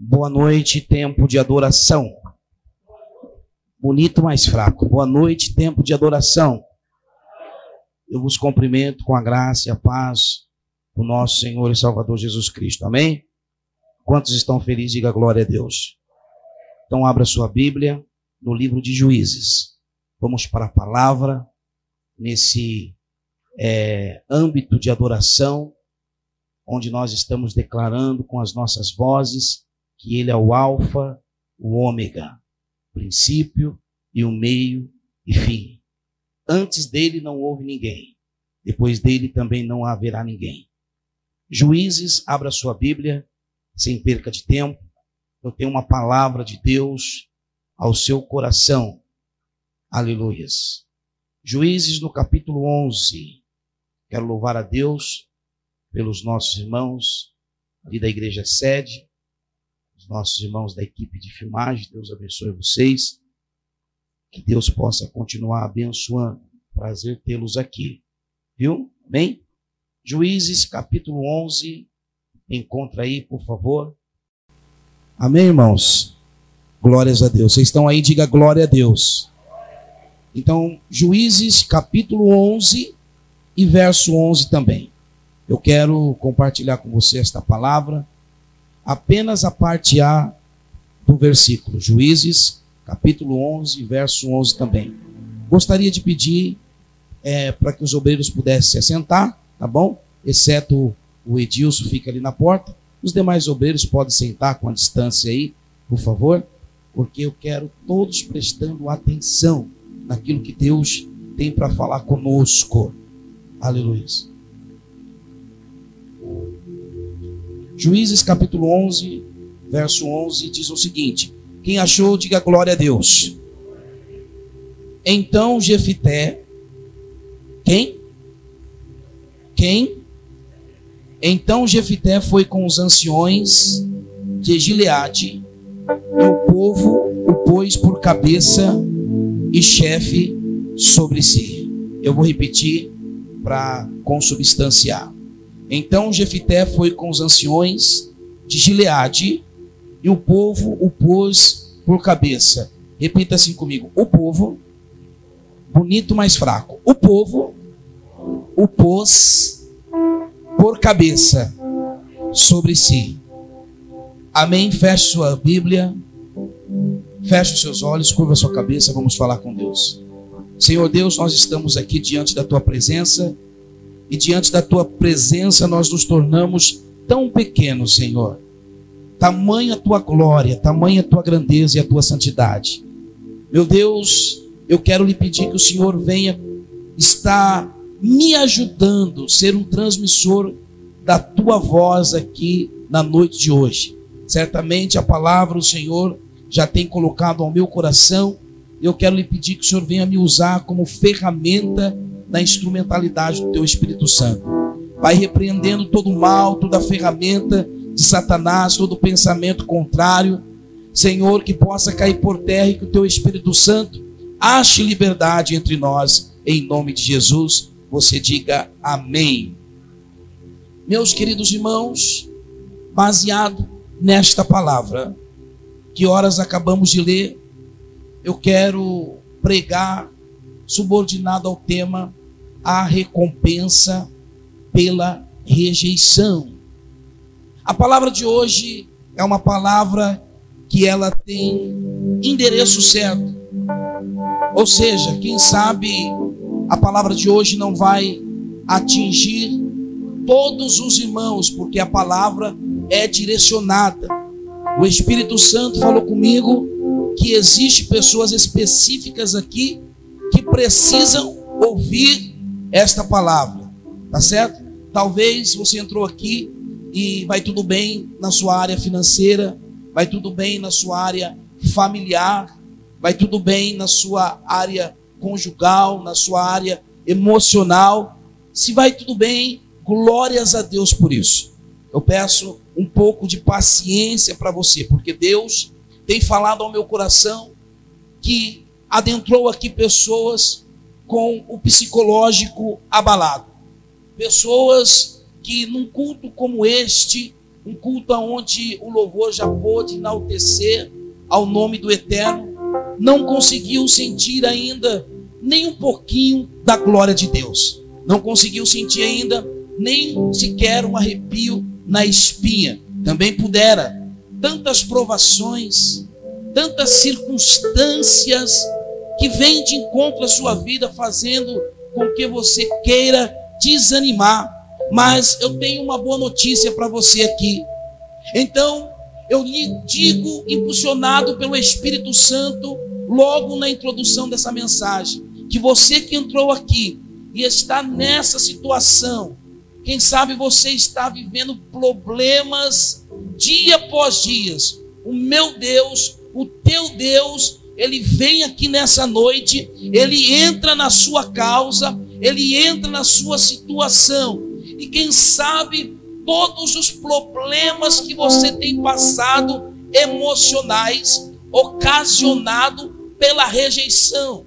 Boa noite, tempo de adoração. Bonito, mas fraco. Boa noite, tempo de adoração. Eu vos cumprimento com a graça e a paz do nosso Senhor e Salvador Jesus Cristo. Amém? Quantos estão felizes, diga glória a Deus. Então abra sua Bíblia no livro de Juízes. Vamos para a palavra nesse âmbito de adoração, onde nós estamos declarando com as nossas vozes que Ele é o Alfa, o Ômega, princípio e o meio e fim. Antes dele não houve ninguém, depois dele também não haverá ninguém. Juízes, abra sua Bíblia, sem perca de tempo. Eu tenho uma palavra de Deus ao seu coração. Aleluias. Juízes no capítulo 11. Quero louvar a Deus pelos nossos irmãos ali da igreja sede, os nossos irmãos da equipe de filmagem. Deus abençoe vocês. Que Deus possa continuar abençoando. Prazer tê-los aqui. Viu? Bem? Juízes capítulo 11. Encontra aí, por favor. Amém, irmãos? Glórias a Deus. Vocês estão aí? Diga glória a Deus. Então, Juízes capítulo 11 e verso 11 também. Eu quero compartilhar com você esta palavra, apenas a parte A do versículo. Juízes capítulo 11, verso 11 também. Gostaria de pedir para que os obreiros pudessem se assentar, tá bom? Exceto o Edilson, fica ali na porta. Os demais obreiros podem sentar com a distância aí, por favor, porque eu quero todos prestando atenção naquilo que Deus tem para falar conosco. Aleluia. Juízes capítulo 11, verso 11 diz o seguinte: quem achou, diga glória a Deus. Então Jefité, Então Jefité foi com os anciões de Gileade, e o povo o pôs por cabeça e chefe sobre si. Eu vou repetir para consubstanciar. Então Jefité foi com os anciões de Gileade, e o povo o pôs por cabeça. Repita assim comigo: o povo, bonito, mas fraco. O povo o pôs por cabeça sobre si. Amém? Feche sua Bíblia, feche os seus olhos, curva sua cabeça, vamos falar com Deus. Senhor Deus, nós estamos aqui diante da Tua presença, e diante da Tua presença nós nos tornamos tão pequenos, Senhor. Tamanha a Tua glória, tamanha a Tua grandeza e a Tua santidade. Meu Deus, eu quero lhe pedir que o Senhor venha estar me ajudando a ser um transmissor da Tua voz aqui na noite de hoje. Certamente a palavra o Senhor já tem colocado ao meu coração. Eu quero lhe pedir que o Senhor venha me usar como ferramenta da instrumentalidade do Teu Espírito Santo. Vai repreendendo todo o mal, toda a ferramenta de Satanás, todo pensamento contrário, Senhor, que possa cair por terra e que o Teu Espírito Santo ache liberdade entre nós, em nome de Jesus. Você diga amém. Meus queridos irmãos, baseado nesta palavra que horas acabamos de ler, eu quero pregar subordinado ao tema a recompensa pela rejeição. A palavra de hoje é uma palavra que ela tem endereço certo. Ou seja, quem sabe a palavra de hoje não vai atingir todos os irmãos, porque a palavra é direcionada. O Espírito Santo falou comigo que existem pessoas específicas aqui que precisam ouvir esta palavra, tá certo? Talvez você entrou aqui e vai tudo bem na sua área financeira, vai tudo bem na sua área familiar, vai tudo bem na sua área conjugal, na sua área emocional. Se vai tudo bem, glórias a Deus por isso. Eu peço um pouco de paciência para você, porque Deus tem falado ao meu coração que adentrou aqui pessoas com o psicológico abalado. Pessoas que num culto como este um culto onde o louvor já pôde enaltecer ao nome do Eterno, não conseguiu sentir ainda nem um pouquinho da glória de Deus. Não conseguiu sentir ainda nem sequer um arrepio na espinha. Também pudera tantas provações, tantas circunstâncias que vêm de encontro à sua vida, fazendo com que você queira desanimar. Mas eu tenho uma boa notícia para você aqui. Então, eu lhe digo, impulsionado pelo Espírito Santo, logo na introdução dessa mensagem, que você que entrou aqui e está nessa situação, quem sabe você está vivendo problemas dia após dia, o meu Deus, o teu Deus, Ele vem aqui nessa noite, Ele entra na sua causa, Ele entra na sua situação, e quem sabe todos os problemas que você tem passado, emocionais, ocasionado pela rejeição.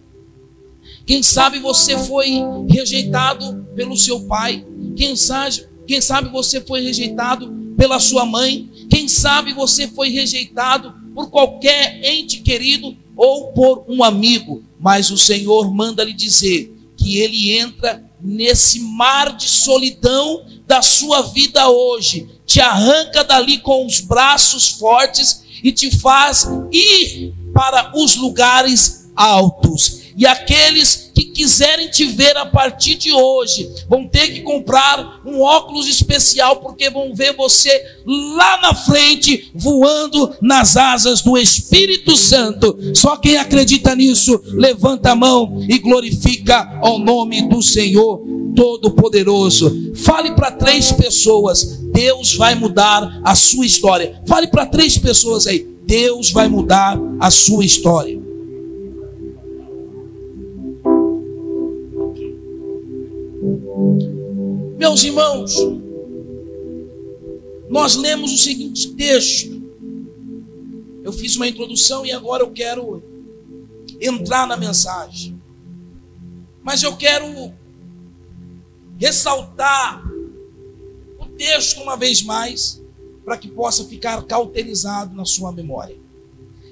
Quem sabe você foi rejeitado pelo seu pai, quem sabe você foi rejeitado pela sua mãe, quem sabe você foi rejeitado por qualquer ente querido ou por um amigo, mas o Senhor manda lhe dizer que Ele entra nesse mar de solidão da sua vida hoje, te arranca dali com os braços fortes e te faz ir para os lugares altos. E aqueles que quiserem te ver a partir de hoje vão ter que comprar um óculos especial, porque vão ver você lá na frente voando nas asas do Espírito Santo. Só quem acredita nisso, levanta a mão e glorifica ao nome do Senhor Todo-Poderoso. Fale para 3 pessoas, Deus vai mudar a sua história. Fale para 3 pessoas aí, Deus vai mudar a sua história. Meus irmãos, nós lemos o seguinte texto. Eu fiz uma introdução e agora eu quero entrar na mensagem. Mas eu quero ressaltar o texto uma vez mais, para que possa ficar cauterizado na sua memória.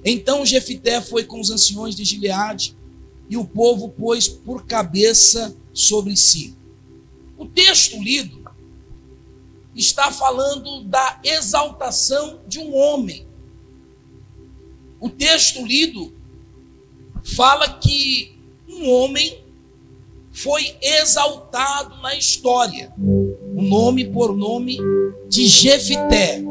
Então Jefité foi com os anciões de Gileade, e o povo pôs por cabeça sobre si. O texto lido está falando da exaltação de um homem. O texto lido fala que um homem foi exaltado na história, o nome por nome de Jefité.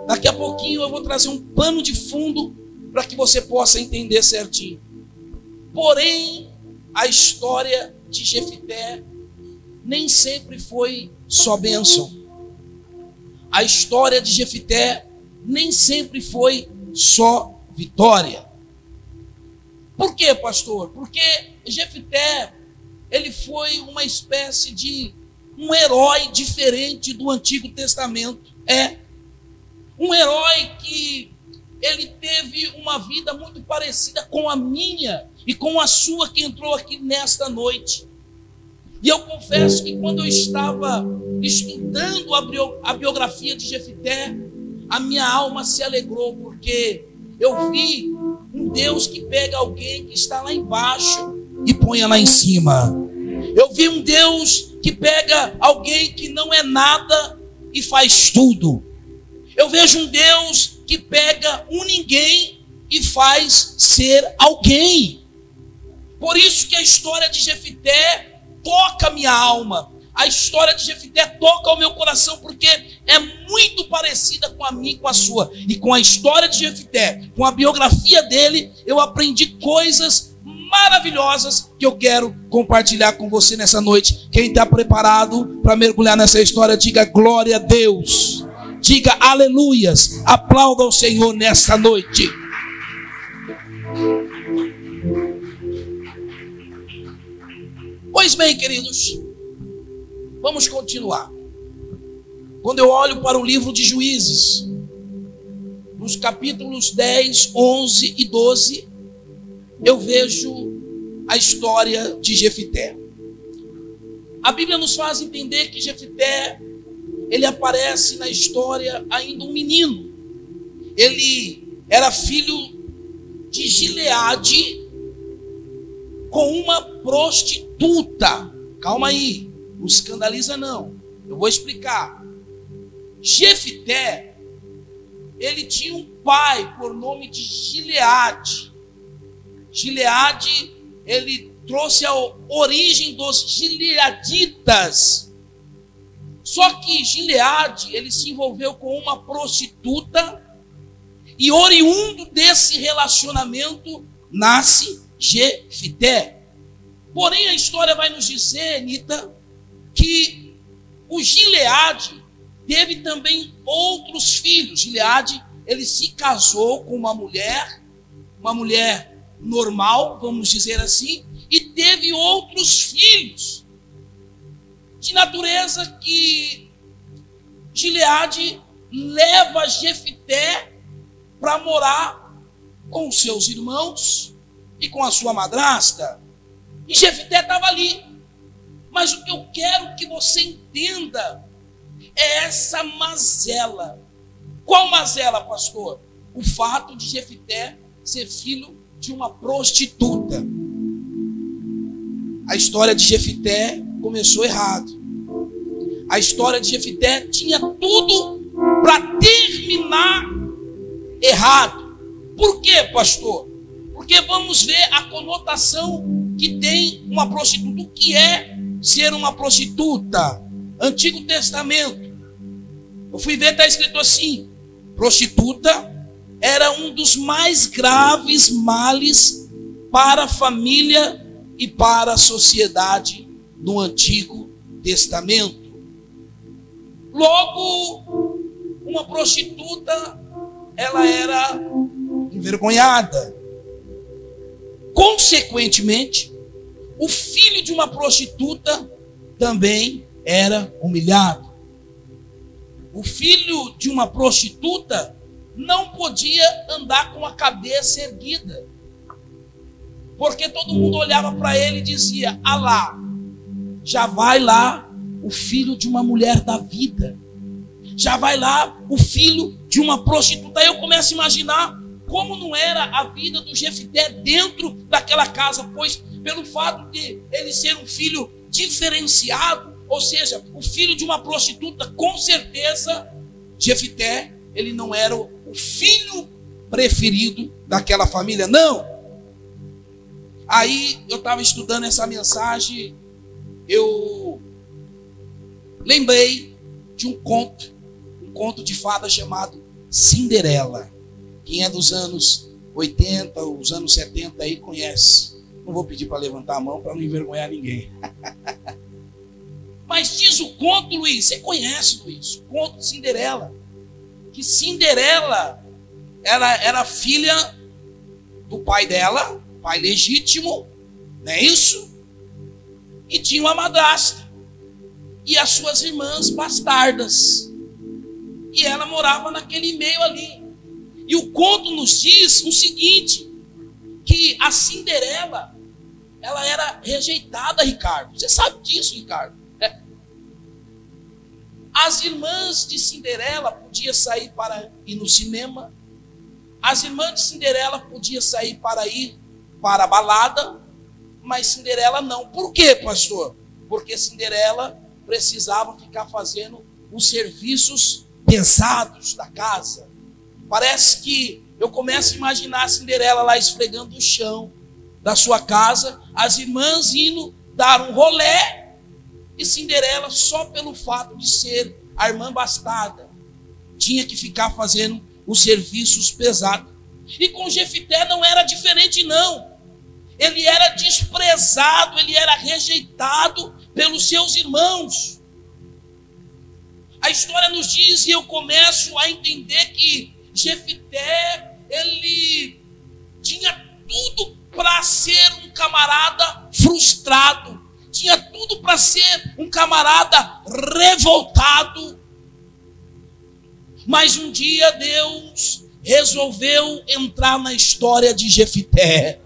Daqui a pouquinho eu vou trazer um pano de fundo para que você possa entender certinho. Porém, a história de Jefité nem sempre foi só bênção. A história de Jefité nem sempre foi só vitória. Por quê, pastor? Porque Jefité, ele foi uma espécie de um herói diferente do Antigo Testamento. Um herói que ele teve uma vida muito parecida com a minha e com a sua que entrou aqui nesta noite. E eu confesso que quando eu estava estudando a biografia de Jefité, a minha alma se alegrou, porque eu vi um Deus que pega alguém que está lá embaixo e põe lá em cima. Eu vi um Deus que pega alguém que não é nada e faz tudo. Eu vejo um Deus que pega um ninguém e faz ser alguém. Por isso que a história de Jefité toca a minha alma. A história de Jefité toca o meu coração, porque é muito parecida com a minha e com a sua. E com a história de Jefité, com a biografia dele, eu aprendi coisas maravilhosas que eu quero compartilhar com você nessa noite. Quem está preparado para mergulhar nessa história, diga glória a Deus. Diga aleluias. Aplauda ao Senhor nesta noite. Pois bem, queridos, vamos continuar. Quando eu olho para o livro de Juízes, nos capítulos 10, 11 e 12, eu vejo a história de Jefité. A Bíblia nos faz entender que Jefité ele aparece na história ainda um menino. Ele era filho de Gileade com uma prostituta. Calma aí, não escandaliza não, eu vou explicar. Jefité, ele tinha um pai por nome de Gileade. Gileade, ele trouxe a origem dos gileaditas. Só que Gileade, ele se envolveu com uma prostituta, e oriundo desse relacionamento nasce Jefité. Porém, a história vai nos dizer, Anitta, que o Gileade teve também outros filhos. Gileade, ele se casou com uma mulher normal, vamos dizer assim, e teve outros filhos. De natureza que Gileade leva Jefité para morar com os seus irmãos e com a sua madrasta. E Jefité estava ali. Mas o que eu quero que você entenda é essa mazela. Qual mazela, pastor? O fato de Jefité ser filho de uma prostituta. A história de Jefité começou errado. A história de Jefité tinha tudo para terminar errado. Por quê, pastor? Porque vamos ver a conotação que tem uma prostituta. O que é ser uma prostituta? Antigo Testamento. Eu fui ver, está escrito assim: prostituta era um dos mais graves males para a família e para a sociedade no Antigo Testamento. Logo, uma prostituta, ela era envergonhada. Consequentemente, o filho de uma prostituta também era humilhado. O filho de uma prostituta não podia andar com a cabeça erguida, porque todo mundo olhava para ele e dizia: ah lá, já vai lá o filho de uma mulher da vida, já vai lá o filho de uma prostituta. Aí eu começo a imaginar como não era a vida do Jefité dentro daquela casa, pois pelo fato de ele ser um filho diferenciado, ou seja, o filho de uma prostituta, com certeza Jefité, ele não era o filho preferido daquela família, não. Aí eu estava estudando essa mensagem, eu lembrei de um conto de fada chamado Cinderela. Quem é dos anos 80, os anos 70 aí conhece. Não vou pedir para levantar a mão para não envergonhar ninguém. Mas diz o conto, Luiz, você conhece, Luiz, o conto de Cinderela. Que Cinderela era filha do pai dela, pai legítimo, não é isso? E tinha uma madrasta e as suas irmãs bastardas. E ela morava naquele meio ali. E o conto nos diz o seguinte, que a Cinderela, ela era rejeitada, Ricardo. Você sabe disso, Ricardo? As irmãs de Cinderela podiam sair para ir no cinema. As irmãs de Cinderela podiam sair para ir para a balada. Mas Cinderela não. Por quê, pastor? Porque Cinderela precisava ficar fazendo os serviços pesados da casa. Parece que eu começo a imaginar a Cinderela lá esfregando o chão da sua casa, as irmãs indo dar um rolé, e Cinderela, só pelo fato de ser a irmã bastarda, tinha que ficar fazendo os serviços pesados. E com Jefité não era diferente, não. Ele era desprezado, ele era rejeitado pelos seus irmãos. A história nos diz, e eu começo a entender, que Jefité, ele tinha tudo para ser um camarada frustrado, tinha tudo para ser um camarada revoltado. Mas um dia Deus resolveu entrar na história de Jefité.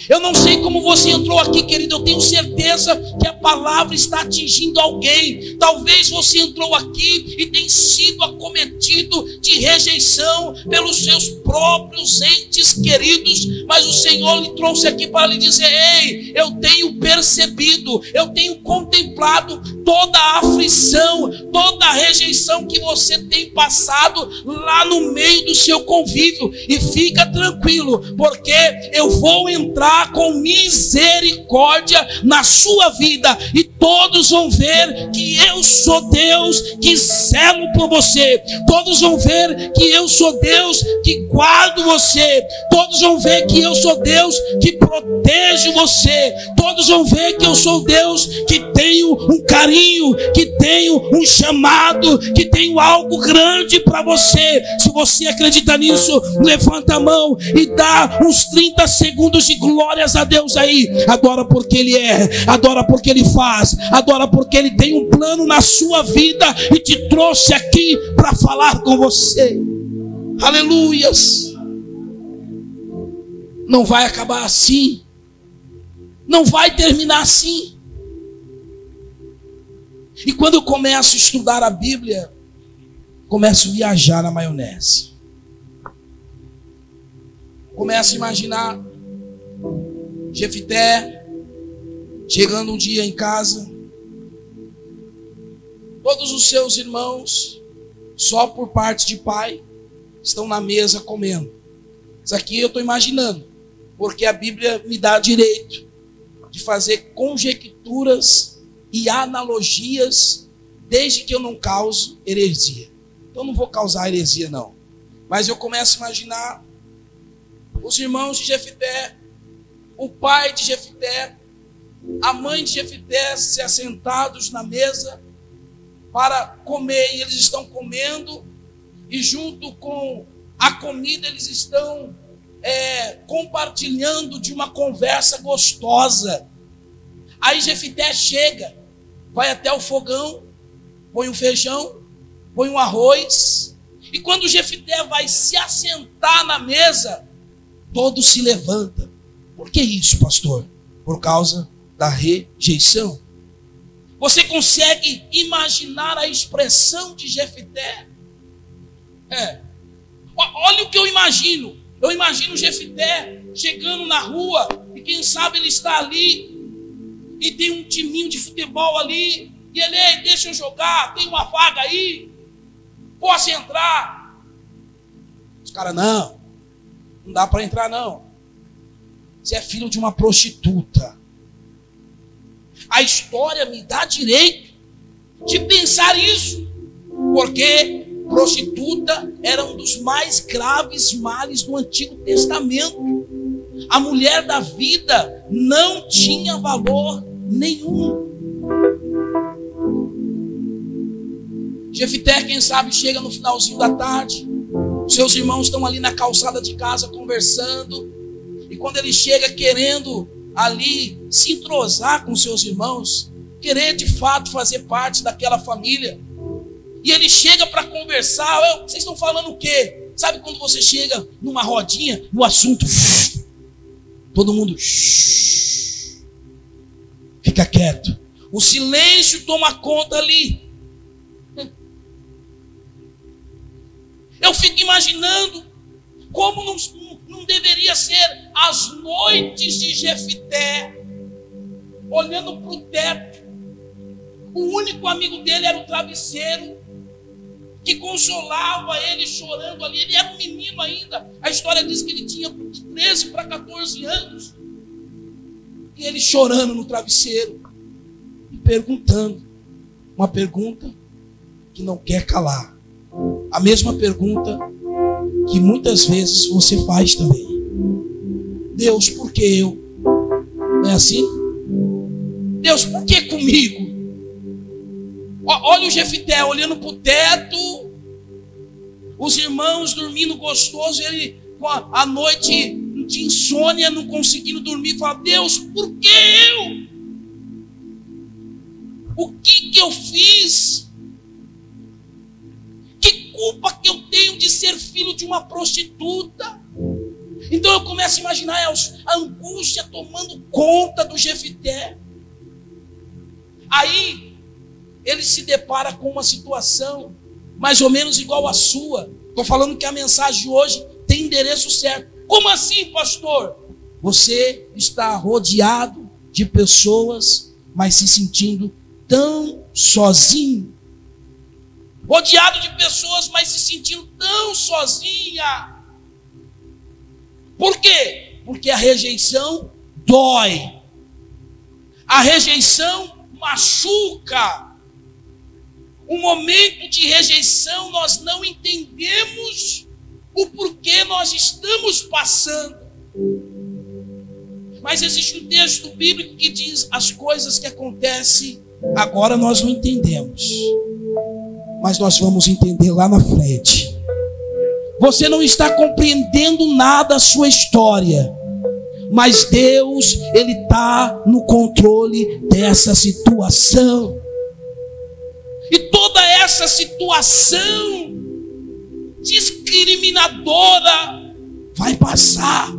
Eu não sei como você entrou aqui, querido, eu tenho certeza certeza que a palavra está atingindo alguém. Talvez você entrou aqui e tem sido acometido de rejeição pelos seus próprios entes queridos, mas o Senhor lhe trouxe aqui para lhe dizer: ei, eu tenho percebido, eu tenho contemplado toda a aflição, toda a rejeição que você tem passado lá no meio do seu convívio, e fica tranquilo, porque eu vou entrar com misericórdia na sua vida, e todos vão ver que eu sou Deus que zelo por você, todos vão ver que eu sou Deus que guardo você, todos vão ver que eu sou Deus que protejo você, todos vão ver que eu sou Deus que tenho um carinho, que tenho um chamado, que tenho algo grande para você. Se você acredita nisso, levanta a mão e dá uns 30 segundos de glórias a Deus aí. Adora porque Ele é, adora porque Ele faz, adora porque Ele tem um plano na sua vida e te trouxe aqui para falar com você. Aleluias. Não vai acabar assim, não vai terminar assim. E quando eu começo a estudar a Bíblia, começo a viajar na maionese. Começo a imaginar Jefité chegando um dia em casa, todos os seus irmãos, só por parte de pai, estão na mesa comendo. Isso aqui eu estou imaginando, porque a Bíblia me dá direito de fazer conjecturas e analogias, desde que eu não cause heresia. Então não vou causar heresia não, mas eu começo a imaginar os irmãos de Jefité, o pai de Jefité, a mãe de Jefité se assentados na mesa para comer, e eles estão comendo, e junto com a comida eles estão compartilhando de uma conversa gostosa. Aí Jefité chega, vai até o fogão, põe um feijão, põe um arroz, e quando Jefité vai se assentar na mesa, todos se levantam. Por que isso, pastor? Por causa da rejeição. Você consegue imaginar a expressão de Jefité? Olha o que eu imagino. Eu imagino Jefité chegando na rua, e quem sabe ele está ali, e tem um timinho de futebol ali, e ele: ei, deixa eu jogar, tem uma vaga aí, posso entrar? Os caras: não dá para entrar não, você é filho de uma prostituta. A história me dá direito de pensar isso, porque prostituta era um dos mais graves males do Antigo Testamento. A mulher da vida não tinha valor nenhum. Jefité, quem sabe, chega no finalzinho da tarde, seus irmãos estão ali na calçada de casa conversando, e quando ele chega querendo ali se entrosar com seus irmãos, querer de fato fazer parte daquela família, e ele chega para conversar: vocês estão falando o quê? Sabe quando você chega numa rodinha, no assunto, todo mundo fica quieto, o silêncio toma conta ali. Eu fico imaginando como não deveria ser as noites de Jefité, olhando para o teto. O único amigo dele era o travesseiro, que consolava ele chorando ali. Ele era um menino ainda. A história diz que ele tinha de 13 para 14 anos. E ele chorando no travesseiro e perguntando uma pergunta que não quer calar. A mesma pergunta que muitas vezes você faz também: Deus, por que eu? Não é assim? Deus, por que comigo? Olha o Jefité olhando para o teto, os irmãos dormindo gostoso, ele com a noite de insônia, não conseguindo dormir, fala: Deus, por que eu? O que eu fiz? Que culpa que eu tenho de ser filho de uma prostituta? Então eu começo a imaginar a angústia tomando conta do Jefité. Aí ele se depara com uma situação mais ou menos igual à sua. Estou falando que a mensagem de hoje tem endereço certo. Como assim, pastor? Você está rodeado de pessoas, mas se sentindo tão sozinho. Rodeado de pessoas, mas se sentindo tão sozinha. Por quê? Porque a rejeição dói. A rejeição machuca. O momento de rejeição nós não entendemos o porquê nós estamos passando. Mas existe um texto bíblico que diz as coisas que acontecem agora nós não entendemos. Mas nós vamos entender lá na frente. Você não está compreendendo nada da sua história. Mas Deus, Ele está no controle dessa situação. E toda essa situação discriminadora vai passar.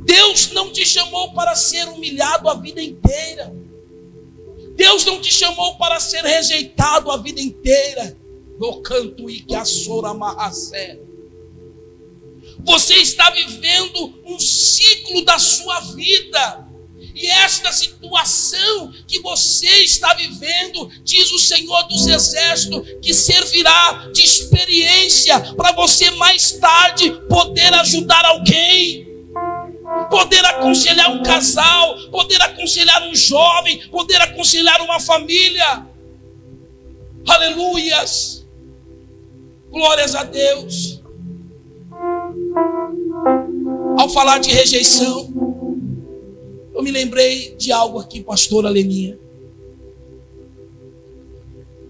Deus não te chamou para ser humilhado a vida inteira. Deus não te chamou para ser rejeitado a vida inteira. No canto e que a sora marracé. Você está vivendo um ciclo da sua vida. E esta situação que você está vivendo, diz o Senhor dos Exércitos, que servirá de experiência para você mais tarde poder ajudar alguém. Poder aconselhar um casal, poder aconselhar um jovem, poder aconselhar uma família. Aleluias! Glórias a Deus. Ao falar de rejeição, eu me lembrei de algo aqui, pastora Leninha.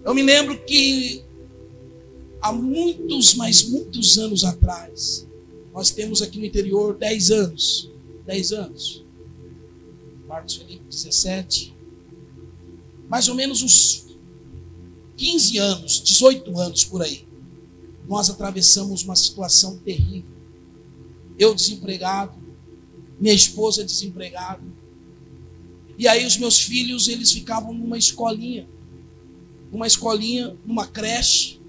Eu me lembro que há muitos, mas muitos anos atrás, nós temos aqui no interior 10 anos. 10 anos. Marcos Felipe, 17. Mais ou menos uns 15 anos, 18 anos por aí. Nós atravessamos uma situação terrível. Eu desempregado, minha esposa desempregada. E aí os meus filhos, eles ficavam numa escolinha, numa creche.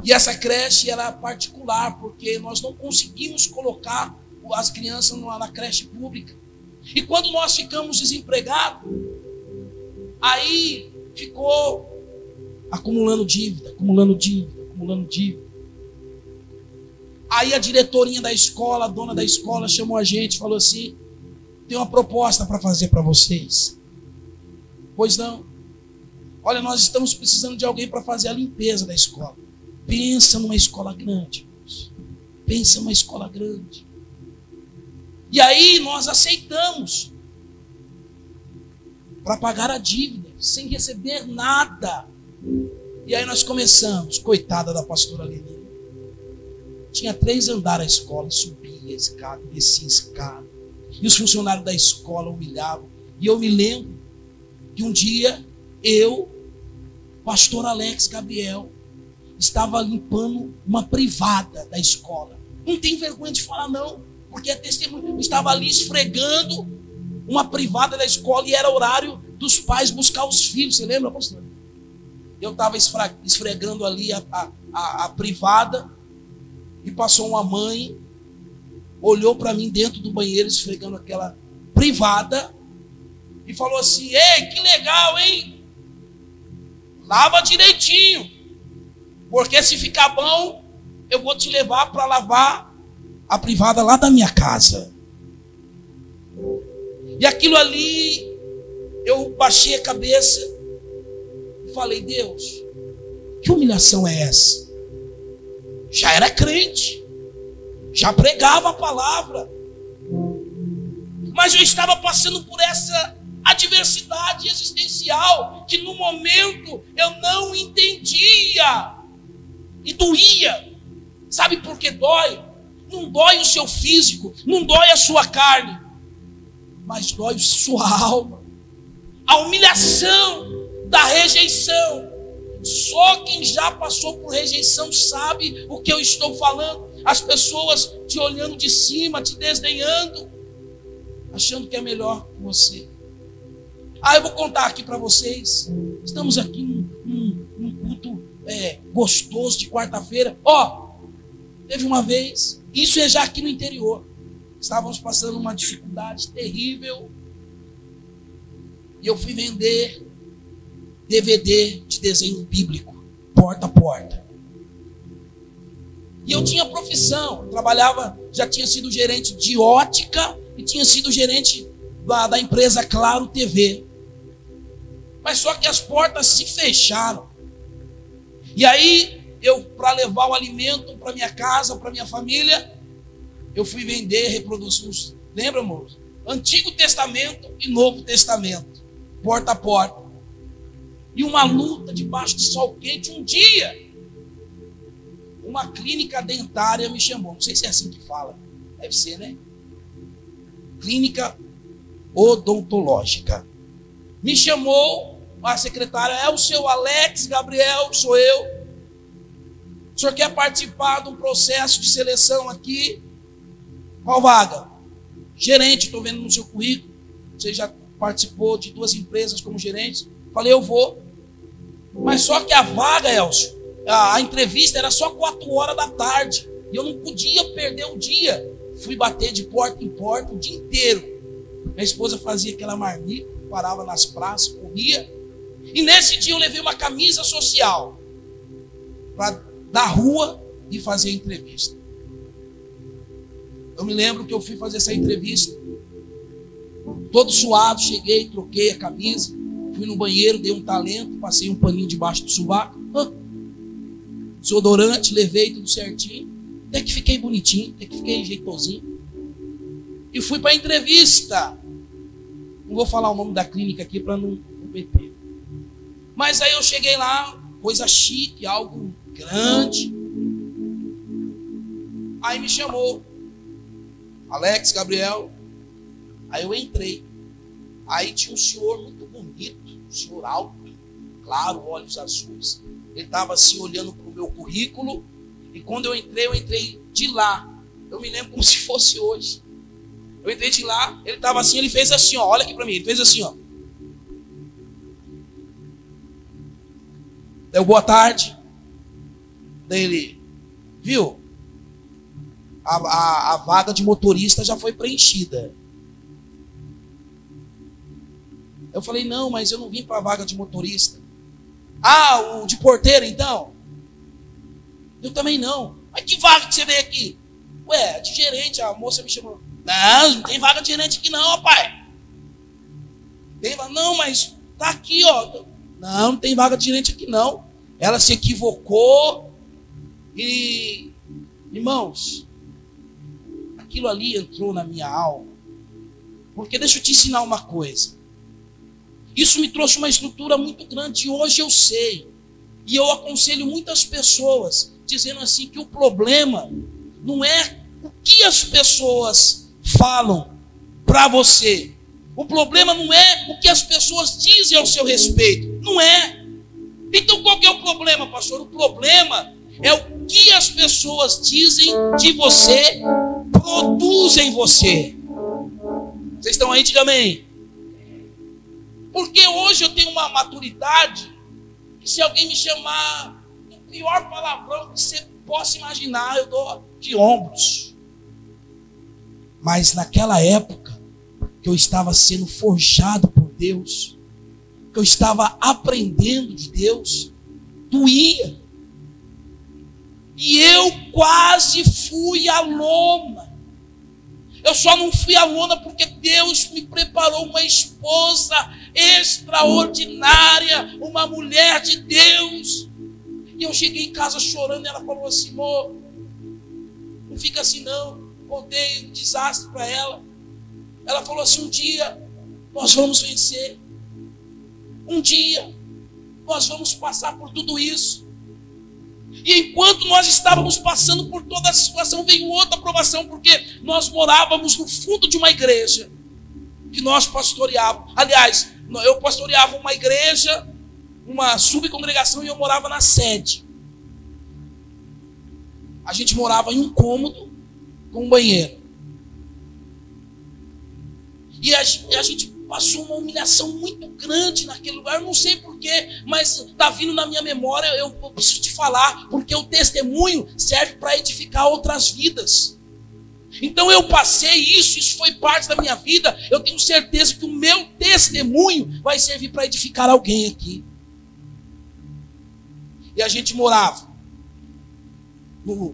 E essa creche era particular, porque nós não conseguimos colocar as crianças na creche pública. E quando nós ficamos desempregados, aí ficou acumulando dívida. Aí a diretorinha da escola, a dona da escola, chamou a gente e falou assim: tem uma proposta para fazer para vocês. Pois não. Olha, nós estamos precisando de alguém para fazer a limpeza da escola. Pensa numa escola grande. Pensa numa escola grande. E aí nós aceitamos para pagar a dívida, sem receber nada. E aí nós começamos, coitada da pastora Leninha. Tinha 3 andares a escola, subia a escada, descia a escada. E os funcionários da escola humilhavam. E eu me lembro que um dia eu, pastor Alex Gabriel, estava limpando uma privada da escola. Não tem vergonha de falar não, porque é testemunho. Eu estava ali esfregando uma privada da escola e era horário dos pais buscar os filhos. Você lembra, pastor? Eu estava esfregando ali a privada e passou uma mãe, olhou para mim dentro do banheiro esfregando aquela privada e falou assim: ei, que legal, hein? Lava direitinho, porque se ficar bom, eu vou te levar para lavar a privada lá da minha casa. E aquilo ali, eu baixei a cabeça e falei: Deus, que humilhação é essa? Já era crente, já pregava a palavra, mas eu estava passando por essa adversidade existencial que no momento eu não entendia e doía. Sabe por que dói? Não dói o seu físico, não dói a sua carne, mas dói a sua alma. A humilhação da rejeição. Só quem já passou por rejeição sabe o que eu estou falando. As pessoas te olhando de cima, te desdenhando, achando que é melhor que você. Eu vou contar aqui para vocês. Estamos aqui num culto gostoso de quarta-feira. Teve uma vez, isso é já aqui no interior. Estávamos passando uma dificuldade terrível. E eu fui vender DVD de desenho bíblico, porta a porta. E eu tinha profissão, trabalhava, já tinha sido gerente de ótica e tinha sido gerente da empresa Claro TV. Mas só que as portas se fecharam. E aí, para levar o alimento para minha casa, para minha família, eu fui vender reproduções. Lembra, amor? Antigo Testamento e Novo Testamento. Porta a porta. E uma luta debaixo de sol quente. Um dia, uma clínica dentária me chamou. Não sei se é assim que fala. Deve ser, né? Clínica odontológica. Me chamou a secretária. É o seu Alex Gabriel, sou eu. O senhor quer participar de um processo de seleção aqui? Qual vaga? Gerente, estou vendo no seu currículo. Você já participou de 2 empresas como gerente. Falei, eu vou. Mas só que a vaga, Elcio, a entrevista era só 4 horas da tarde. E eu não podia perder o dia. Fui bater de porta em porta o dia inteiro. Minha esposa fazia aquela marmita, parava nas praças, corria. E nesse dia eu levei uma camisa social para da rua e fazer a entrevista. Eu me lembro que eu fui fazer essa entrevista, todo suado, cheguei, troquei a camisa, fui no banheiro, dei um talento, passei um paninho debaixo do sovaco, desodorante, levei tudo certinho, até que fiquei bonitinho, até que fiquei jeitosinho. E fui para a entrevista. Não vou falar o nome da clínica aqui para não meter. Mas aí eu cheguei lá, coisa chique, algo grande. Aí me chamou, Alex Gabriel. Aí eu entrei. Aí tinha um senhor muito bonito, um senhor alto, claro, olhos azuis. Ele estava assim olhando para o meu currículo. E quando eu entrei de lá. Eu me lembro como se fosse hoje. Eu entrei de lá, ele estava assim, ele fez assim, ó, olha aqui para mim, ele fez assim, ó. Deu boa tarde. Daí ele, viu? A vaga de motorista já foi preenchida. Eu falei, não, mas eu não vim para a vaga de motorista. O de porteiro então? Eu também não. Mas que vaga que você veio aqui? Ué, de gerente, a moça me chamou. Não tem vaga de gerente aqui não, pai. Não, mas tá aqui, ó. Não tem vaga de gerente aqui não. Ela se equivocou e, irmãos, aquilo ali entrou na minha alma. Porque deixa eu te ensinar uma coisa. Isso me trouxe uma estrutura muito grande e hoje eu sei. E eu aconselho muitas pessoas dizendo assim que o problema não é o que as pessoas falam para você. O problema não é o que as pessoas dizem ao seu respeito. Não é. Então qual que é o problema, pastor? O problema é o que as pessoas dizem de você, produzem você. Vocês estão aí? Diga amém. Porque hoje eu tenho uma maturidade que se alguém me chamar o pior palavrão que você possa imaginar, eu dou de ombros. Mas naquela época que eu estava sendo forjado por Deus, que eu estava aprendendo de Deus, doía. E eu quase fui à lona. Eu só não fui à lona porque Deus me preparou uma esposa extraordinária, uma mulher de Deus. E eu cheguei em casa chorando e ela falou assim, amor, não fica assim não. Contei um desastre para ela. Ela falou assim, um dia nós vamos vencer. Um dia nós vamos passar por tudo isso. E enquanto nós estávamos passando por toda a situação, veio outra provação, porque nós morávamos no fundo de uma igreja que nós pastoreávamos. Aliás, eu pastoreava uma igreja, uma subcongregação, e eu morava na sede. A gente morava em um cômodo com um banheiro. E a gente passou uma humilhação muito grande naquele lugar. Eu não sei porquê, mas está vindo na minha memória. Eu preciso te falar, porque o testemunho serve para edificar outras vidas. Então eu passei isso foi parte da minha vida. Eu tenho certeza que o meu testemunho vai servir para edificar alguém aqui. E a gente morava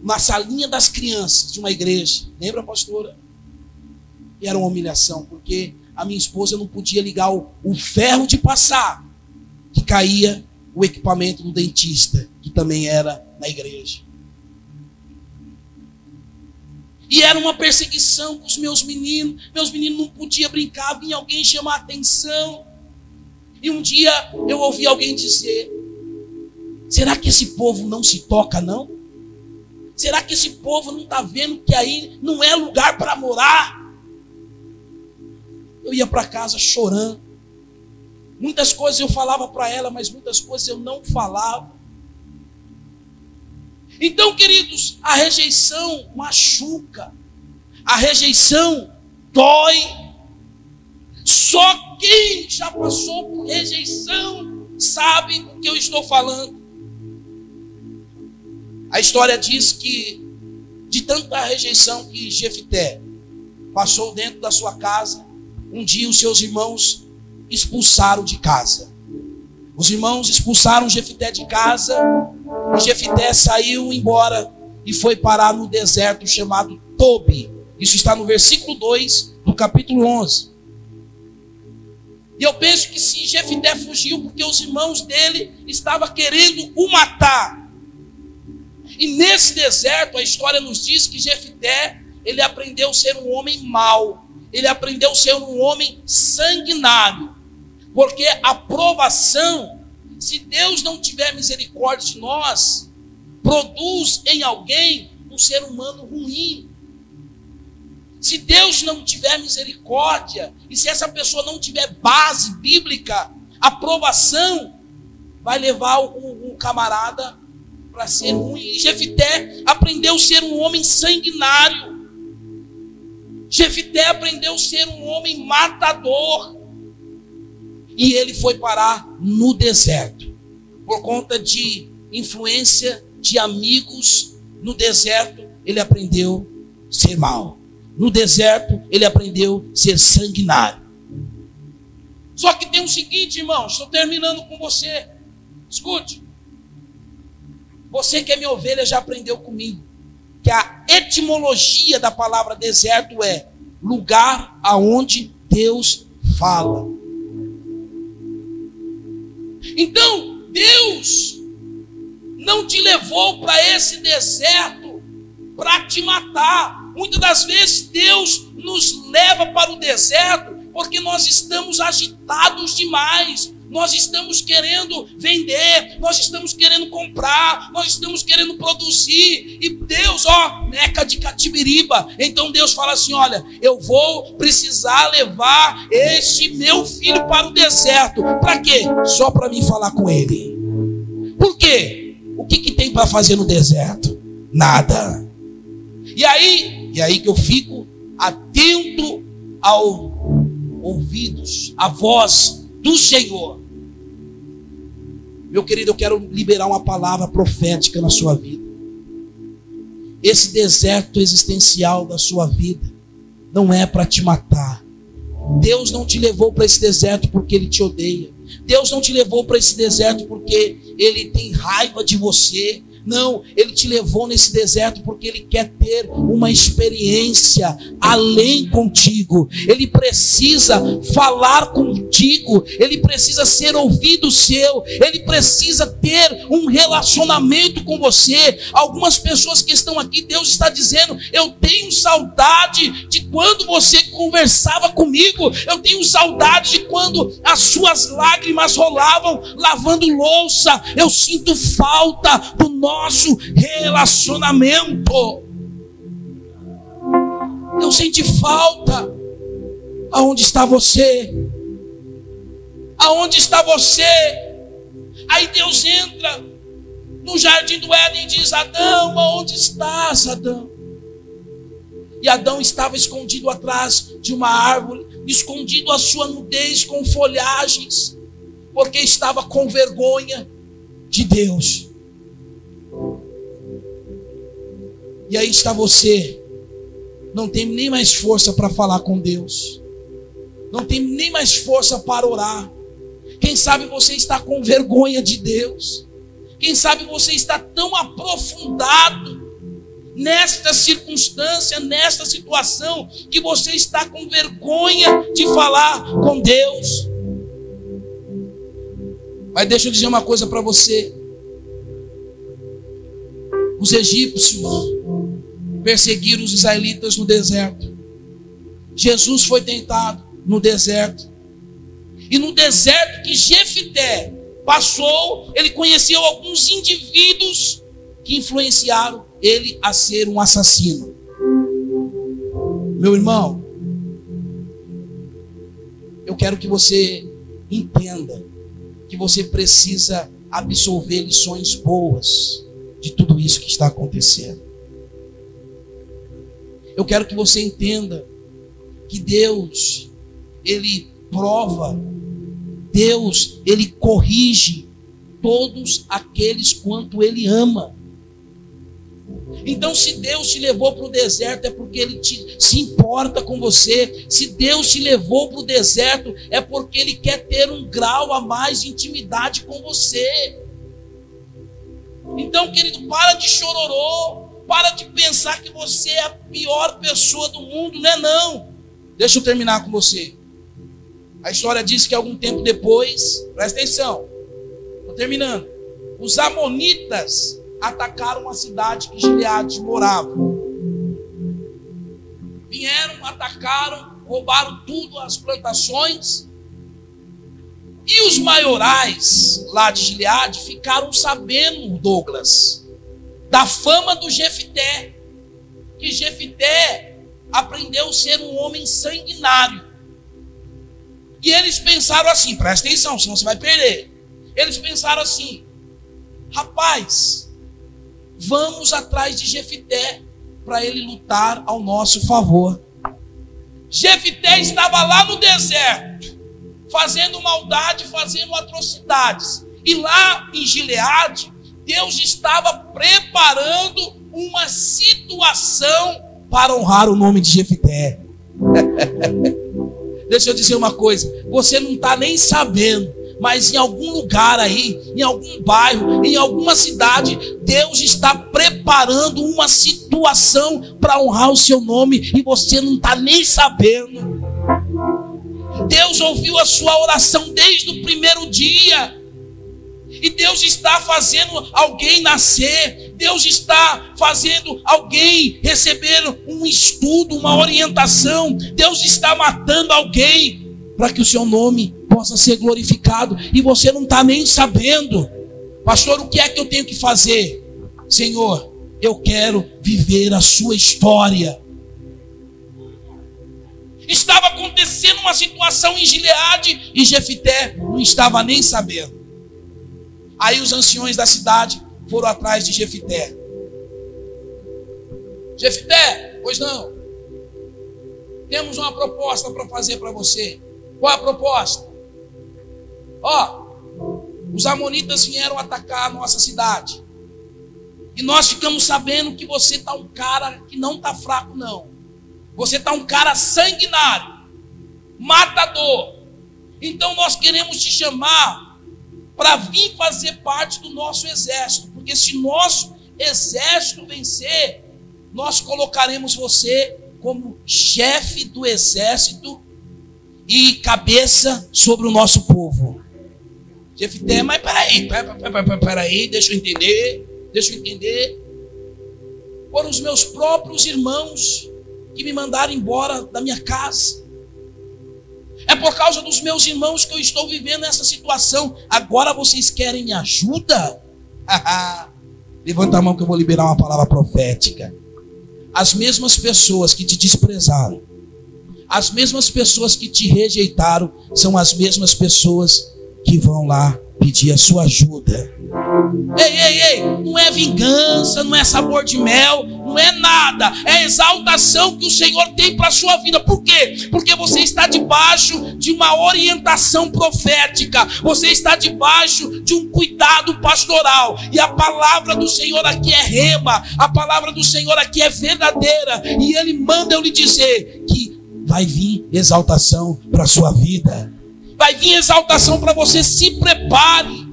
na salinha das crianças de uma igreja. Lembra, pastora? E era uma humilhação, porque a minha esposa não podia ligar o ferro de passar, que caía o equipamento do dentista, que também era na igreja. E era uma perseguição com os meus meninos não podiam brincar, vinha alguém chamar a atenção. E um dia eu ouvi alguém dizer: será que esse povo não se toca, não? Será que esse povo não está vendo que aí não é lugar para morar? Eu ia para casa chorando. Muitas coisas eu falava para ela, mas muitas coisas eu não falava. Então, queridos, a rejeição machuca. A rejeição dói. Só quem já passou por rejeição sabe o que eu estou falando. A história diz que de tanta rejeição que Jefité passou dentro da sua casa, um dia os seus irmãos expulsaram de casa. Os irmãos expulsaram Jefité de casa, e Jefité saiu embora e foi parar no deserto chamado Tobi. Isso está no versículo 2 do capítulo 11. E eu penso que se Jefité fugiu porque os irmãos dele estavam querendo o matar. E nesse deserto a história nos diz que Jefité, ele aprendeu a ser um homem mau. Ele aprendeu a ser um homem sanguinário. Porque a provação, se Deus não tiver misericórdia de nós, produz em alguém um ser humano ruim. Se Deus não tiver misericórdia, e se essa pessoa não tiver base bíblica, a provação vai levar o camarada para ser ruim. E Jefité aprendeu a ser um homem sanguinário. Jefité aprendeu a ser um homem matador. E ele foi parar no deserto. Por conta de influência de amigos, no deserto ele aprendeu a ser mau. No deserto ele aprendeu a ser sanguinário. Só que tem o seguinte, irmão, estou terminando com você. Escute. Você que é minha ovelha já aprendeu comigo que a etimologia da palavra deserto é lugar aonde Deus fala. Então, Deus não te levou para esse deserto para te matar. Muitas das vezes Deus nos leva para o deserto porque nós estamos agitados demais. Nós estamos querendo vender, nós estamos querendo comprar, nós estamos querendo produzir. E Deus, neca de Catibiriba. Então Deus fala assim: olha, eu vou precisar levar este meu filho para o deserto. Para quê? Só para mim falar com ele. Por quê? O que tem para fazer no deserto? Nada. E aí que eu fico atento aos ouvidos, à voz do Senhor. Meu querido, eu quero liberar uma palavra profética na sua vida. Esse deserto existencial da sua vida não é para te matar. Deus não te levou para esse deserto porque Ele te odeia. Deus não te levou para esse deserto porque Ele tem raiva de você. Não, Ele te levou nesse deserto porque Ele quer ter uma experiência além contigo. Ele precisa falar contigo. Ele precisa ser ouvido seu. Ele precisa ter um relacionamento com você. Algumas pessoas que estão aqui, Deus está dizendo: eu tenho saudade de quando você conversava comigo. Eu tenho saudade de quando as suas lágrimas rolavam lavando louça. Eu sinto falta do nosso relacionamento. Eu senti falta. Aonde está você? Aonde está você? Aí Deus entra no jardim do Éden e diz: Adão, aonde estás, Adão? E Adão estava escondido atrás de uma árvore. escondido a sua nudez com folhagens, porque estava com vergonha de Deus. E aí está você, não tem nem mais força para falar com Deus, não tem nem mais força para orar. Quem sabe você está com vergonha de Deus, quem sabe você está tão aprofundado nesta circunstância, nesta situação, que você está com vergonha de falar com Deus. Mas deixa eu dizer uma coisa para você. Os egípcios perseguiram os israelitas no deserto. Jesus foi tentado no deserto. E no deserto que Jefité passou, ele conheceu alguns indivíduos que influenciaram ele a ser um assassino. Meu irmão, eu quero que você entenda que você precisa absorver lições boas de tudo isso que está acontecendo. Eu quero que você entenda que Deus, Ele prova, Deus, Ele corrige todos aqueles quanto Ele ama. Então, se Deus te levou para o deserto, é porque Ele se importa com você. Se Deus te levou para o deserto, é porque Ele quer ter um grau a mais de intimidade com você. Então, querido, para de chororô, para de pensar que você é a pior pessoa do mundo, não é não. Deixa eu terminar com você. A história diz que algum tempo depois, presta atenção, estou terminando, os amonitas atacaram a cidade que Gileade morava. Vieram, atacaram, roubaram tudo, as plantações. E os maiorais lá de Gileade ficaram sabendo, Douglas, da fama do Jefité, que Jefité aprendeu a ser um homem sanguinário. E eles pensaram assim, presta atenção, senão você vai perder. Eles pensaram assim: rapaz, vamos atrás de Jefité para ele lutar ao nosso favor. Jefité estava lá no deserto, fazendo maldade, fazendo atrocidades. E lá em Gileade, Deus estava preparando uma situação para honrar o nome de Jefité. Deixa eu dizer uma coisa, você não está nem sabendo, mas em algum lugar aí, em algum bairro, em alguma cidade, Deus está preparando uma situação para honrar o seu nome e você não está nem sabendo. Deus ouviu a sua oração desde o primeiro dia. E Deus está fazendo alguém nascer. Deus está fazendo alguém receber um estudo, uma orientação. Deus está matando alguém para que o seu nome possa ser glorificado. E você não está nem sabendo. Pastor, o que é que eu tenho que fazer? Senhor, eu quero viver a sua história. Estava acontecendo uma situação em Gileade e Jefité não estava nem sabendo. Aí os anciões da cidade foram atrás de Jefité. Jefité, pois não, temos uma proposta para fazer para você. Qual é a proposta? Os amonitas vieram atacar a nossa cidade. E nós ficamos sabendo que você está um cara que não está fraco não. Você está um cara sanguinário, matador. Então nós queremos te chamar para vir fazer parte do nosso exército. Porque se nosso exército vencer, nós colocaremos você como chefe do exército e cabeça sobre o nosso povo. Jefité, mas peraí, deixa eu entender. Foram os meus próprios irmãos que me mandaram embora da minha casa. É por causa dos meus irmãos que eu estou vivendo essa situação. Agora vocês querem minha ajuda? Levanta a mão que eu vou liberar uma palavra profética. As mesmas pessoas que te desprezaram, as mesmas pessoas que te rejeitaram, são as mesmas pessoas que vão lá pedir a sua ajuda. Ei, não é vingança, não é sabor de mel, não é nada, é a exaltação que o Senhor tem para a sua vida. Por quê? Porque você está debaixo de uma orientação profética, você está debaixo de um cuidado pastoral, e a palavra do Senhor aqui é rema, a palavra do Senhor aqui é verdadeira, e Ele manda eu lhe dizer que vai vir exaltação para a sua vida, vai vir exaltação para você. Se prepare,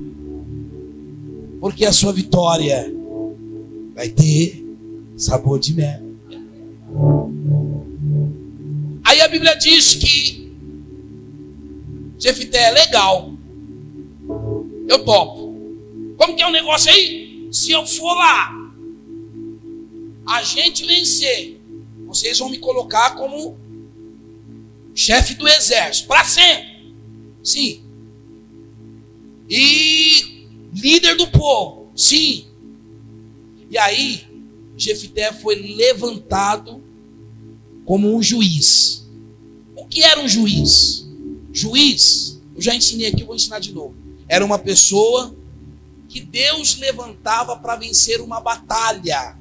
porque a sua vitória vai ter sabor de mel. Aí a Bíblia diz que Jefité é legal, eu topo. Como que é o negócio aí? Se eu for lá, a gente vencer, vocês vão me colocar como chefe do exército para sempre. Sim. E líder do povo. Sim. E aí Jefité foi levantado como um juiz. O que era um juiz? Juiz, eu já ensinei aqui, eu vou ensinar de novo. Era uma pessoa que Deus levantava para vencer uma batalha.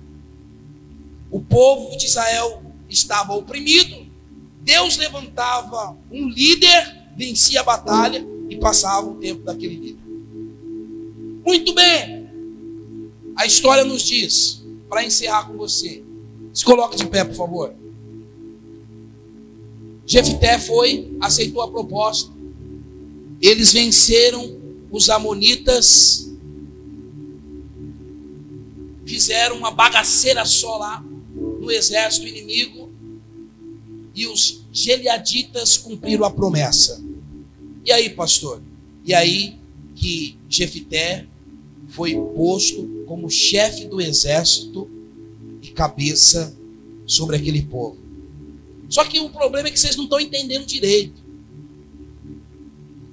O povo de Israel estava oprimido, Deus levantava um líder, vencia a batalha e passava o tempo daquele líder. Muito bem, a história nos diz, para encerrar com você, se coloque de pé, por favor. Jefité aceitou a proposta, eles venceram os amonitas, fizeram uma bagaceira só lá no exército inimigo, e os gileaditas cumpriram a promessa. E aí, pastor? E aí que Jefité foi posto como chefe do exército e cabeça sobre aquele povo. Só que o problema é que vocês não estão entendendo direito.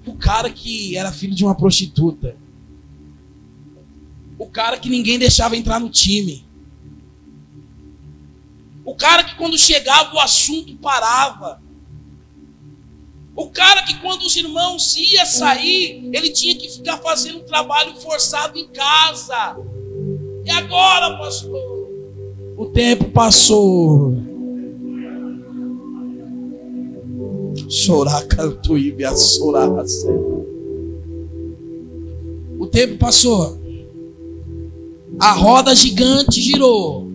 O cara que era filho de uma prostituta, o cara que ninguém deixava entrar no time, o cara que quando chegava o assunto parava, o cara que quando os irmãos iam sair, ele tinha que ficar fazendo trabalho forçado em casa. E agora, pastor? O tempo passou. O tempo passou. A roda gigante girou.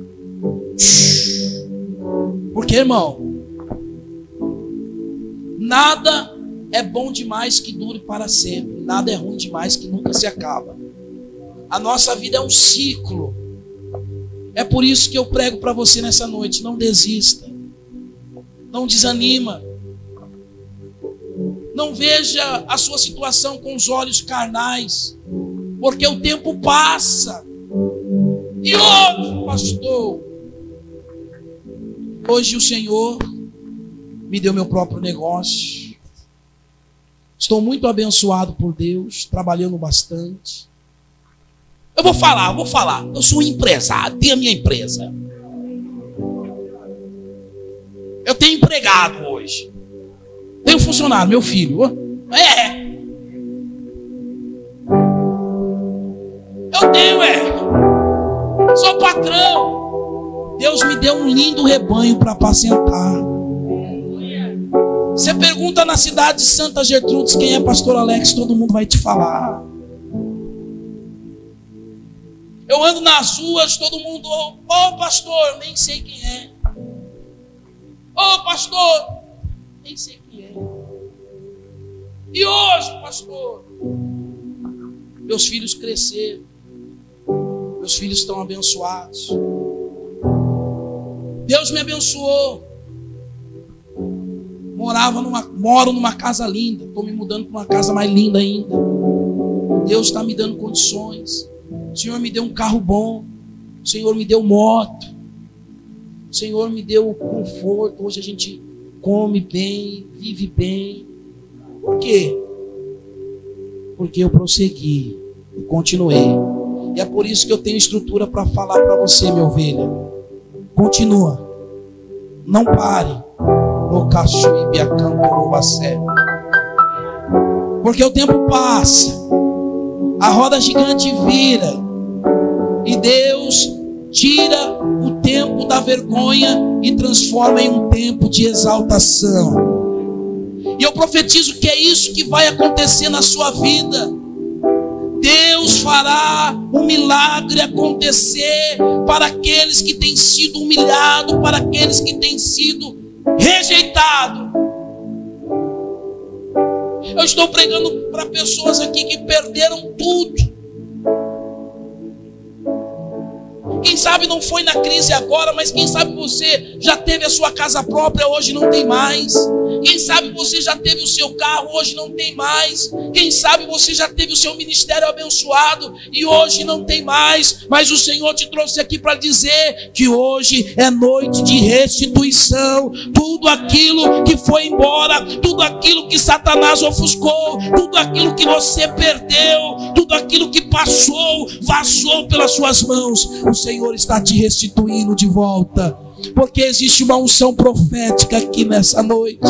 Porque, irmão, nada é bom demais que dure para sempre. Nada é ruim demais que nunca se acaba. A nossa vida é um ciclo. É por isso que eu prego para você nessa noite. Não desista. Não desanima. Não veja a sua situação com os olhos carnais. Porque o tempo passa. E hoje, pastor, hoje o Senhor me deu meu próprio negócio. Estou muito abençoado por Deus, trabalhando bastante. Eu vou falar. Eu sou um empresário, tenho a minha empresa. Eu tenho empregado hoje. Tenho funcionário, meu filho. Eu tenho, sou patrão. Deus me deu um lindo rebanho para apacentar. Você pergunta na cidade de Santa Gertrudes quem é pastor Alex, todo mundo vai te falar. Eu ando nas ruas, todo mundo, ô pastor, nem sei quem é. Ô pastor, nem sei quem é. E hoje, pastor, meus filhos cresceram, meus filhos estão abençoados. Deus me abençoou. Moro numa casa linda, estou me mudando para uma casa mais linda ainda. Deus está me dando condições. O Senhor me deu um carro bom, o Senhor me deu moto, o Senhor me deu conforto. Hoje a gente come bem, vive bem. Por quê? Porque eu prossegui e continuei. E é por isso que eu tenho estrutura para falar para você, minha ovelha. Continua, não pare. Porque o tempo passa, a roda gigante vira, e Deus tira o tempo tempo da vergonha e transforma em um tempo de exaltação. E eu profetizo que é isso que vai acontecer na sua vida. Deus fará um milagre acontecer para aqueles que têm sido humilhados, para aqueles que têm sido rejeitados. Eu estou pregando para pessoas aqui que perderam tudo. Quem sabe não foi na crise agora, mas quem sabe você já teve a sua casa própria, hoje não tem mais. Quem sabe você já teve o seu carro, hoje não tem mais. Quem sabe você já teve o seu ministério abençoado e hoje não tem mais. Mas o Senhor te trouxe aqui para dizer que hoje é noite de restituição. Tudo aquilo que foi embora, tudo aquilo que Satanás ofuscou, tudo aquilo que você perdeu, tudo aquilo que passou, vazou pelas suas mãos, o Senhor está te restituindo de volta. Porque existe uma unção profética aqui nessa noite.